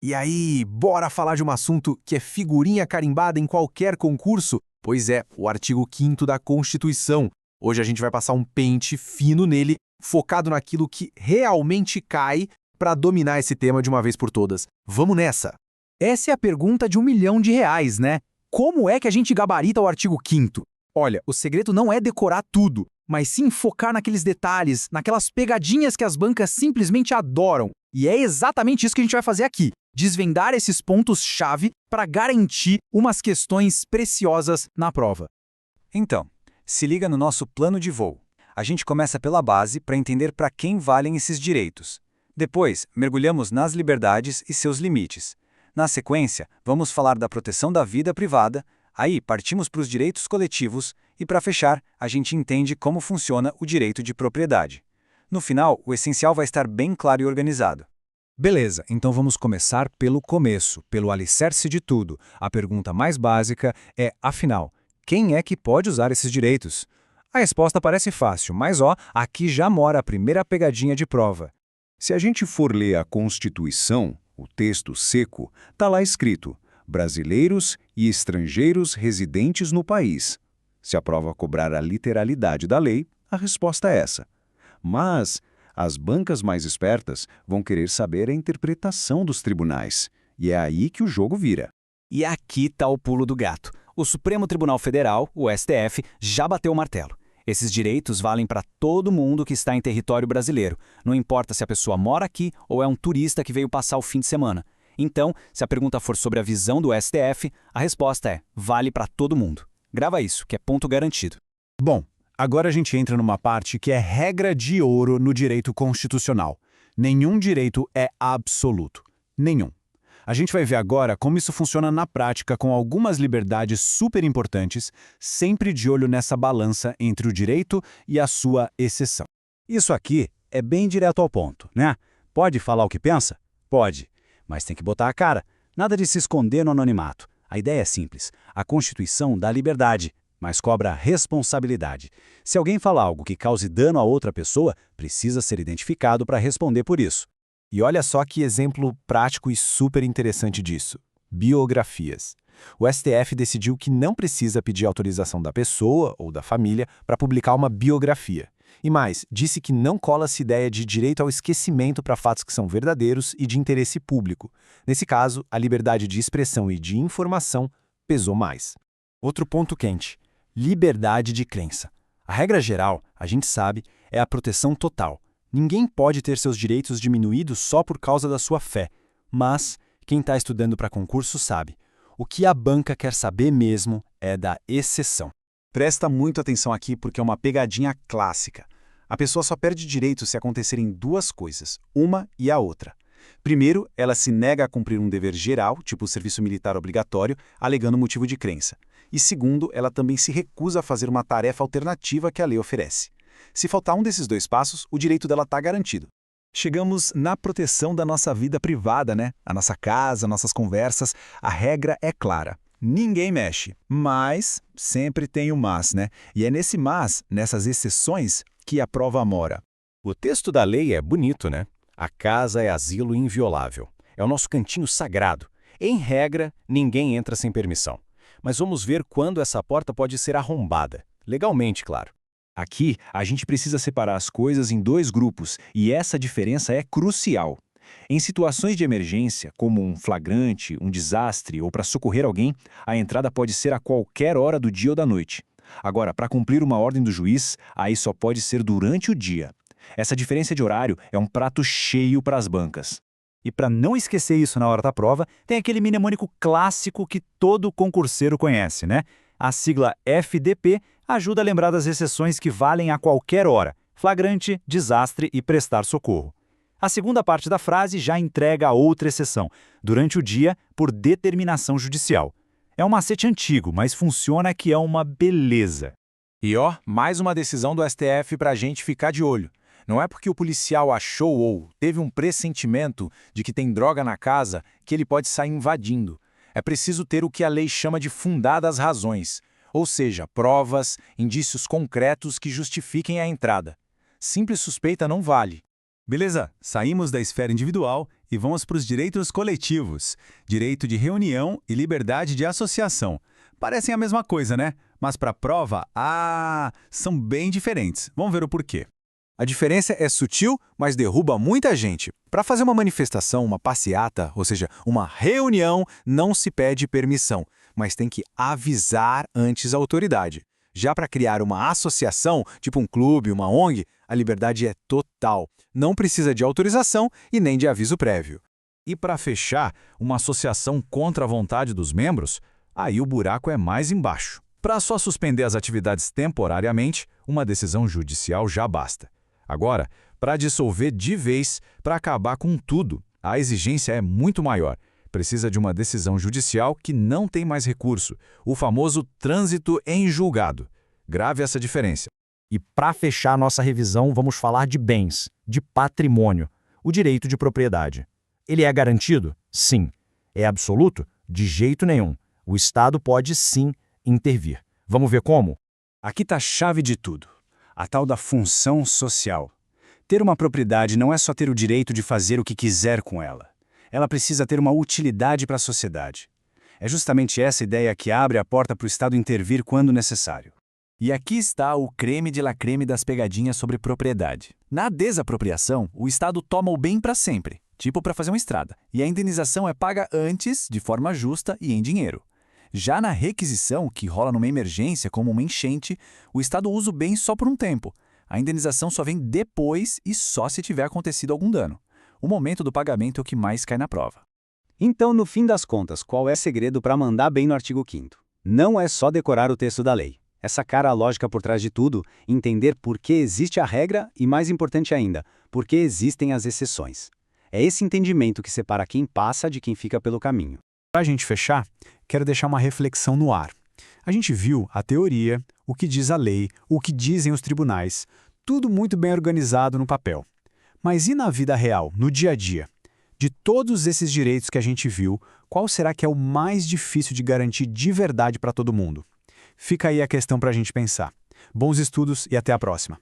E aí, bora falar de um assunto que é figurinha carimbada em qualquer concurso? Pois é, o artigo 5º da Constituição. Hoje a gente vai passar um pente fino nele, focado naquilo que realmente cai, para dominar esse tema de uma vez por todas. Vamos nessa! Essa é a pergunta de R$ 1 milhão, né? Como é que a gente gabarita o artigo 5º? Olha, o segredo não é decorar tudo, mas sim focar naqueles detalhes, naquelas pegadinhas que as bancas simplesmente adoram. E é exatamente isso que a gente vai fazer aqui. Desvendar esses pontos-chave para garantir umas questões preciosas na prova. Então, se liga no nosso plano de voo. A gente começa pela base para entender para quem valem esses direitos. Depois, mergulhamos nas liberdades e seus limites. Na sequência, vamos falar da proteção da vida privada, aí partimos para os direitos coletivos e, para fechar, a gente entende como funciona o direito de propriedade. No final, o essencial vai estar bem claro e organizado. Beleza, então vamos começar pelo começo, pelo alicerce de tudo. A pergunta mais básica é, afinal, quem é que pode usar esses direitos? A resposta parece fácil, mas aqui já mora a primeira pegadinha de prova. Se a gente for ler a Constituição, o texto seco, está lá escrito: brasileiros e estrangeiros residentes no país. Se a prova cobrar a literalidade da lei, a resposta é essa. Mas as bancas mais espertas vão querer saber a interpretação dos tribunais. E é aí que o jogo vira. E aqui está o pulo do gato. O Supremo Tribunal Federal, o STF, já bateu o martelo. Esses direitos valem para todo mundo que está em território brasileiro. Não importa se a pessoa mora aqui ou é um turista que veio passar o fim de semana. Então, se a pergunta for sobre a visão do STF, a resposta é: vale para todo mundo. Grava isso, que é ponto garantido. Bom, agora a gente entra numa parte que é regra de ouro no direito constitucional. Nenhum direito é absoluto. Nenhum. A gente vai ver agora como isso funciona na prática com algumas liberdades super importantes, sempre de olho nessa balança entre o direito e a sua exceção. Isso aqui é bem direto ao ponto, né? Pode falar o que pensa? Pode. Mas tem que botar a cara. Nada de se esconder no anonimato. A ideia é simples. A Constituição dá liberdade, mas cobra responsabilidade. Se alguém falar algo que cause dano a outra pessoa, precisa ser identificado para responder por isso. E olha só que exemplo prático e super interessante disso. Biografias. O STF decidiu que não precisa pedir autorização da pessoa ou da família para publicar uma biografia. E mais, disse que não cola essa ideia de direito ao esquecimento para fatos que são verdadeiros e de interesse público. Nesse caso, a liberdade de expressão e de informação pesou mais. Outro ponto quente: liberdade de crença. A regra geral, a gente sabe, é a proteção total. Ninguém pode ter seus direitos diminuídos só por causa da sua fé. Mas quem está estudando para concurso sabe. O que a banca quer saber mesmo é da exceção. Presta muito atenção aqui porque é uma pegadinha clássica. A pessoa só perde direito se acontecerem duas coisas, uma e a outra. Primeiro, ela se nega a cumprir um dever geral, tipo o serviço militar obrigatório, alegando motivo de crença. E segundo, ela também se recusa a fazer uma tarefa alternativa que a lei oferece. Se faltar um desses dois passos, o direito dela está garantido. Chegamos na proteção da nossa vida privada, né? A nossa casa, nossas conversas. A regra é clara. Ninguém mexe. Mas sempre tem o mas, né? E é nesse mas, nessas exceções, que a prova mora. O texto da lei é bonito, né? A casa é asilo inviolável. É o nosso cantinho sagrado. Em regra, ninguém entra sem permissão. Mas vamos ver quando essa porta pode ser arrombada. Legalmente, claro. Aqui, a gente precisa separar as coisas em dois grupos, e essa diferença é crucial. Em situações de emergência, como um flagrante, um desastre ou para socorrer alguém, a entrada pode ser a qualquer hora do dia ou da noite. Agora, para cumprir uma ordem do juiz, aí só pode ser durante o dia. Essa diferença de horário é um prato cheio para as bancas. E para não esquecer isso na hora da prova, tem aquele mnemônico clássico que todo concurseiro conhece, né? A sigla FDP ajuda a lembrar das exceções que valem a qualquer hora: flagrante, desastre e prestar socorro. A segunda parte da frase já entrega a outra exceção: durante o dia, por determinação judicial. É um macete antigo, mas funciona que é uma beleza. E mais uma decisão do STF para a gente ficar de olho. Não é porque o policial achou ou teve um pressentimento de que tem droga na casa que ele pode sair invadindo. É preciso ter o que a lei chama de fundadas razões, ou seja, provas, indícios concretos que justifiquem a entrada. Simples suspeita não vale. Beleza, saímos da esfera individual e vamos para os direitos coletivos. Direito de reunião e liberdade de associação. Parecem a mesma coisa, né? Mas para a prova, são bem diferentes. Vamos ver o porquê. A diferença é sutil, mas derruba muita gente. Para fazer uma manifestação, uma passeata, ou seja, uma reunião, não se pede permissão, mas tem que avisar antes a autoridade. Já para criar uma associação, tipo um clube, uma ONG, a liberdade é total. Não precisa de autorização e nem de aviso prévio. E para fechar, uma associação contra a vontade dos membros, aí o buraco é mais embaixo. Para só suspender as atividades temporariamente, uma decisão judicial já basta. Agora, para dissolver de vez, para acabar com tudo, a exigência é muito maior. Precisa de uma decisão judicial que não tem mais recurso, o famoso trânsito em julgado. Grave essa diferença. E para fechar nossa revisão, vamos falar de bens, de patrimônio, o direito de propriedade. Ele é garantido? Sim. É absoluto? De jeito nenhum. O Estado pode, sim, intervir. Vamos ver como? Aqui está a chave de tudo. A tal da função social. Ter uma propriedade não é só ter o direito de fazer o que quiser com ela. Ela precisa ter uma utilidade para a sociedade. É justamente essa ideia que abre a porta para o Estado intervir quando necessário. E aqui está o creme de la creme das pegadinhas sobre propriedade. Na desapropriação, o Estado toma o bem para sempre, tipo para fazer uma estrada, e a indenização é paga antes, de forma justa e em dinheiro. Já na requisição, que rola numa emergência como uma enchente, o Estado usa o bem só por um tempo. A indenização só vem depois e só se tiver acontecido algum dano. O momento do pagamento é o que mais cai na prova. Então, no fim das contas, qual é o segredo para mandar bem no artigo 5º? Não é só decorar o texto da lei. É sacar a lógica por trás de tudo, entender por que existe a regra e, mais importante ainda, por que existem as exceções. É esse entendimento que separa quem passa de quem fica pelo caminho. Para a gente fechar, quero deixar uma reflexão no ar. A gente viu a teoria, o que diz a lei, o que dizem os tribunais, tudo muito bem organizado no papel. Mas e na vida real, no dia a dia? De todos esses direitos que a gente viu, qual será que é o mais difícil de garantir de verdade para todo mundo? Fica aí a questão para a gente pensar. Bons estudos e até a próxima!